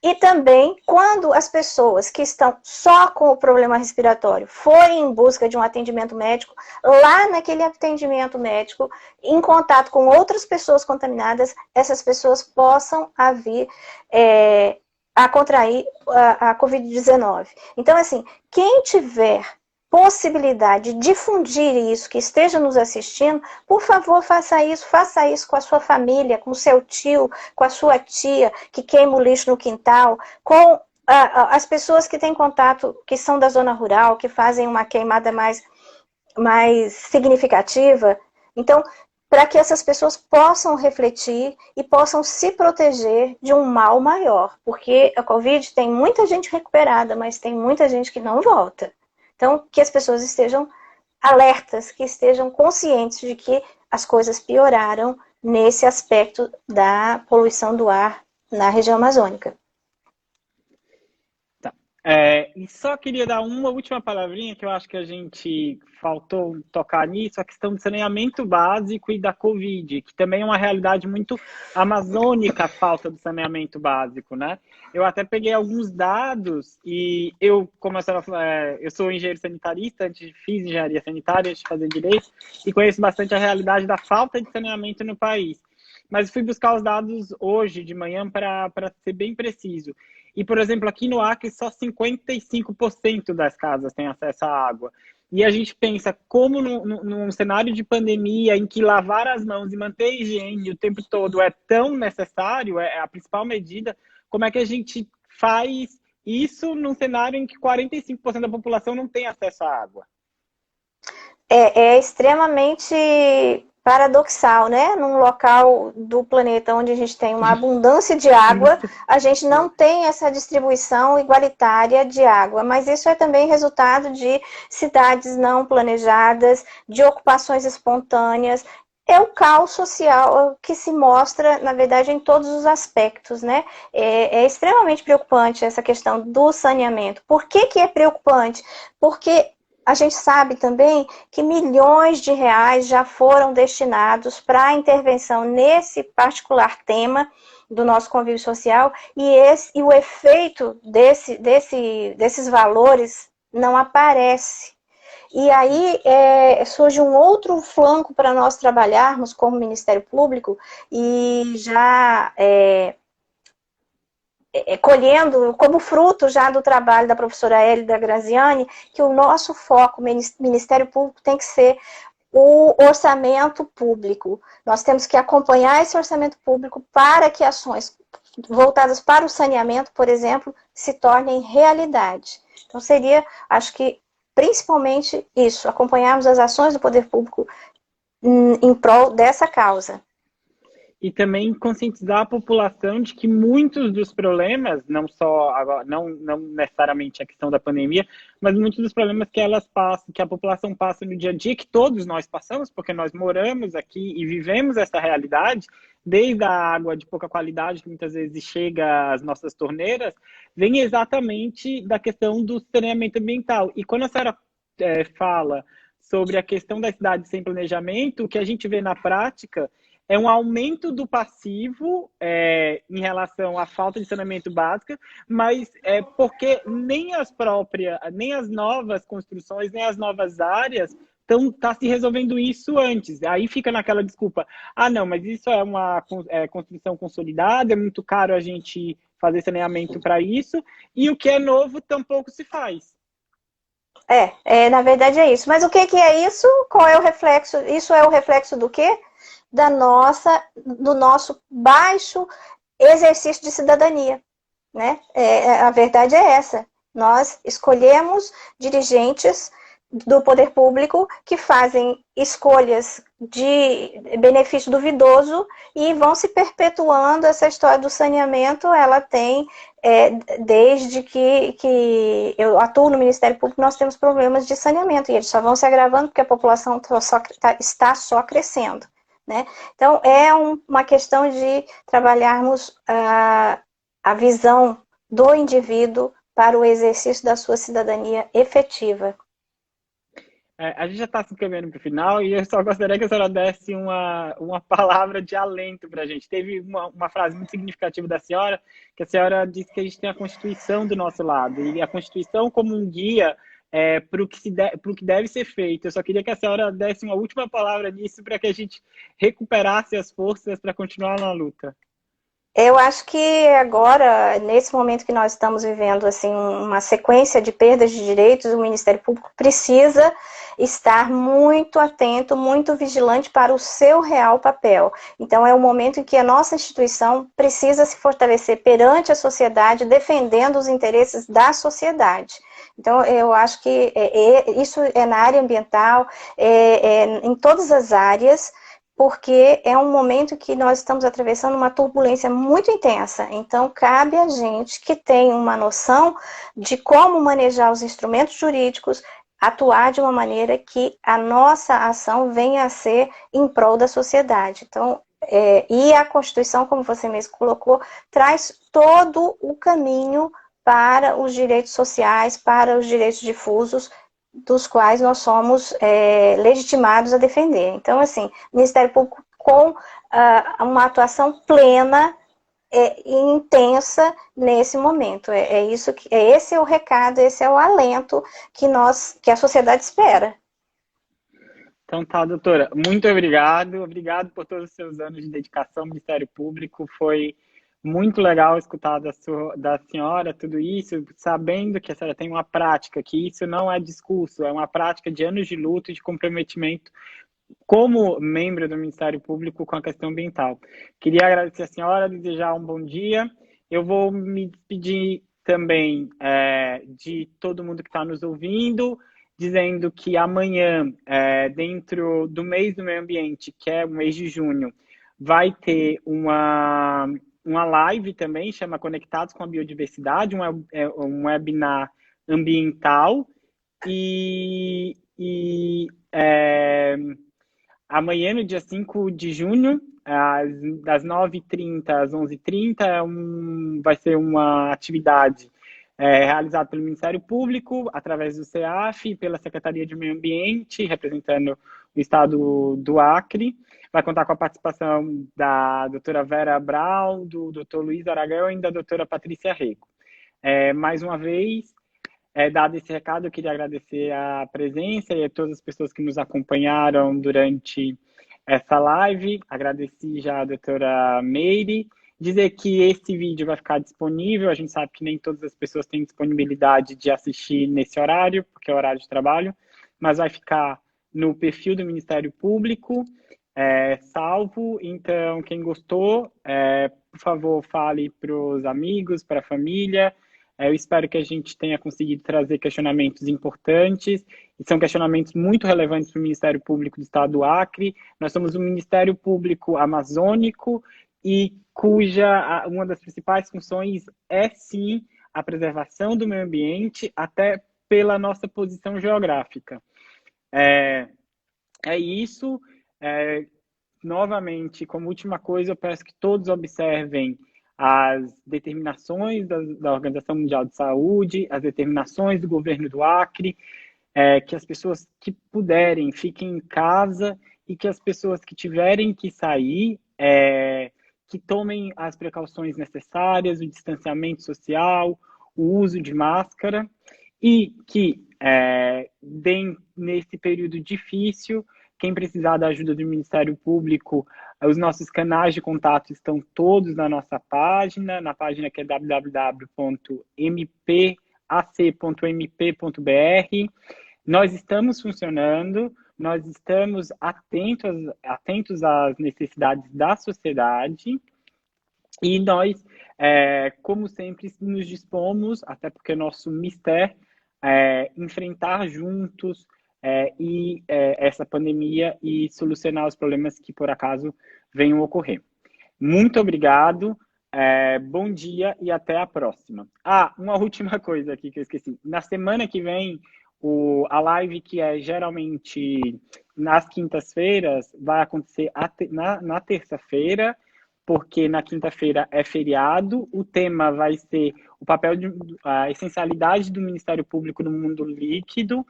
E também, quando as pessoas que estão só com o problema respiratório forem em busca de um atendimento médico, lá naquele atendimento médico, em contato com outras pessoas contaminadas, essas pessoas possam vir a contrair a Covid-19. Então, assim, quem tiver possibilidade de difundir isso, que esteja nos assistindo, por favor, faça isso com a sua família, com o seu tio, com a sua tia, que queima o lixo no quintal, com as pessoas que têm contato, que são da zona rural, que fazem uma queimada mais significativa. Então, para que essas pessoas possam refletir e possam se proteger de um mal maior, porque a Covid tem muita gente recuperada, mas tem muita gente que não volta. Então, que as pessoas estejam alertas, que estejam conscientes de que as coisas pioraram nesse aspecto da poluição do ar na região amazônica. Tá. E só queria dar uma última palavrinha, que eu acho que a gente faltou tocar nisso, a questão do saneamento básico e da Covid, que também é uma realidade muito amazônica, a falta do saneamento básico, né? Eu até peguei alguns dados e como a senhora falou, eu sou engenheiro sanitarista, antes fiz engenharia sanitária, antes de fazer direito, e conheço bastante a realidade da falta de saneamento no país. Mas fui buscar os dados hoje de manhã para ser bem preciso. E, por exemplo, aqui no Acre, só 55% das casas têm acesso à água. E a gente pensa como num cenário de pandemia em que lavar as mãos e manter a higiene o tempo todo é tão necessário, é a principal medida, como é que a gente faz isso num cenário em que 45% da população não tem acesso à água? É extremamente paradoxal, né? Num local do planeta onde a gente tem uma abundância de água, a gente não tem essa distribuição igualitária de água, mas isso é também resultado de cidades não planejadas, de ocupações espontâneas. É o caos social que se mostra, na verdade, em todos os aspectos, né? É extremamente preocupante essa questão do saneamento. Por que é preocupante? Porque a gente sabe também que milhões de reais já foram destinados para a intervenção nesse particular tema do nosso convívio social e o efeito desses valores não aparece. E aí surge um outro flanco para nós trabalharmos como Ministério Público e já colhendo como fruto já do trabalho da professora Hélida Graziani, que o nosso foco, Ministério Público, tem que ser o orçamento público. Nós temos que acompanhar esse orçamento público para que ações voltadas para o saneamento, por exemplo, se tornem realidade. Então seria, acho que, principalmente isso, acompanharmos as ações do poder público em prol dessa causa. E também conscientizar a população de que muitos dos problemas, não só não necessariamente a questão da pandemia, mas muitos dos problemas que elas passam, que a população passa no dia a dia, que todos nós passamos, porque nós moramos aqui e vivemos essa realidade, desde a água de pouca qualidade que muitas vezes chega às nossas torneiras, vem exatamente da questão do saneamento ambiental. E quando a senhora fala sobre a questão das cidades sem planejamento, o que a gente vê na prática é um aumento do passivo em relação à falta de saneamento básico, mas porque nem as novas construções, nem as novas áreas tá se resolvendo isso antes. Aí fica naquela desculpa, não, mas isso é uma construção consolidada, é muito caro a gente fazer saneamento para isso, e o que é novo tampouco se faz. Na verdade é isso. Mas o que é isso? Qual é o reflexo? Isso é o reflexo do quê? Do nosso baixo exercício de cidadania, né? A verdade é essa. Nós escolhemos dirigentes do poder público que fazem escolhas de benefício duvidoso e vão se perpetuando. Essa história do saneamento, ela tem, desde que eu atuo no Ministério Público, nós temos problemas de saneamento e eles só vão se agravando porque a população está só crescendo. Né? Então, uma questão de trabalharmos a visão do indivíduo para o exercício da sua cidadania efetiva. A gente já está se encaminhando para o final e eu só gostaria que a senhora desse uma palavra de alento para a gente. Teve uma frase muito significativa da senhora, que a senhora disse que a gente tem a Constituição do nosso lado, e a Constituição como um guia para o que deve ser feito. Eu só queria que a senhora desse uma última palavra nisso para que a gente recuperasse as forças para continuar na luta. Eu acho que agora, nesse momento que nós estamos vivendo assim, uma sequência de perdas de direitos, o Ministério Público precisa estar muito atento, muito vigilante para o seu real papel. Então, é o momento em que a nossa instituição precisa se fortalecer perante a sociedade, defendendo os interesses da sociedade. Então, eu acho que isso é na área ambiental, em todas as áreas, porque é um momento que nós estamos atravessando uma turbulência muito intensa. Então, cabe a gente que tem uma noção de como manejar os instrumentos jurídicos, atuar de uma maneira que a nossa ação venha a ser em prol da sociedade. Então, e a Constituição, como você mesmo colocou, traz todo o caminho para os direitos sociais, para os direitos difusos, dos quais nós somos legitimados a defender. Então, assim, o Ministério Público com uma atuação plena e intensa nesse momento. Esse é o recado, esse é o alento que a sociedade espera. Então tá, doutora, muito obrigado por todos os seus anos de dedicação ao Ministério Público, foi muito legal escutar da senhora tudo isso, sabendo que a senhora tem uma prática, que isso não é discurso, é uma prática de anos de luta e de comprometimento como membro do Ministério Público com a questão ambiental. Queria agradecer a senhora, desejar um bom dia Eu vou me despedir também de todo mundo que está nos ouvindo, dizendo que amanhã, dentro do mês do meio ambiente, que é o mês de junho, vai ter uma live também, chama Conectados com a Biodiversidade, um webinar ambiental. Amanhã, no dia 5 de junho, das 9h30 às 11h30, vai ser uma atividade realizada pelo Ministério Público, através do CEAF e pela Secretaria de Meio Ambiente, representando o estado do Acre. Vai contar com a participação da doutora Vera Brau, do doutor Luiz Aragão e da doutora Patrícia Rego. Mais uma vez, dado esse recado, eu queria agradecer a presença e a todas as pessoas que nos acompanharam durante essa live. Agradeci já a doutora Meire. Dizer que esse vídeo vai ficar disponível. A gente sabe que nem todas as pessoas têm disponibilidade de assistir nesse horário, porque é horário de trabalho, mas vai ficar no perfil do Ministério Público, salvo. Então, quem gostou, por favor, fale para os amigos, para a família. Eu espero que a gente tenha conseguido trazer questionamentos importantes, e são questionamentos muito relevantes para o Ministério Público do Estado do Acre. Nós somos um Ministério Público amazônico e cuja uma das principais funções é, sim, a preservação do meio ambiente, até pela nossa posição geográfica. É isso. Novamente, como última coisa, eu peço que todos observem as determinações da Organização Mundial de Saúde, as determinações do governo do Acre, que as pessoas que puderem fiquem em casa e que as pessoas que tiverem que sair, que tomem as precauções necessárias, o distanciamento social, o uso de máscara, e que, nesse período difícil, quem precisar da ajuda do Ministério Público, os nossos canais de contato estão todos na nossa página, na página que é www.mpac.mp.br. Nós estamos funcionando, nós estamos atentos às necessidades da sociedade e nós, como sempre, nos dispomos, até porque nosso mistério enfrentar juntos essa pandemia e solucionar os problemas que, por acaso, venham ocorrer. Muito obrigado, bom dia e até a próxima. Uma última coisa aqui que eu esqueci. Na semana que vem, a live, que é geralmente nas quintas-feiras, vai acontecer na terça-feira, porque na quinta-feira é feriado. O tema vai ser a essencialidade do Ministério Público no mundo líquido,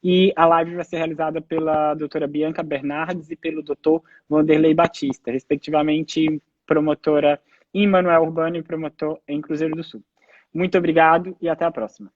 e a live vai ser realizada pela doutora Bianca Bernardes e pelo doutor Vanderlei Batista, respectivamente promotora em Manoel Urbano e promotor em Cruzeiro do Sul. Muito obrigado e até a próxima.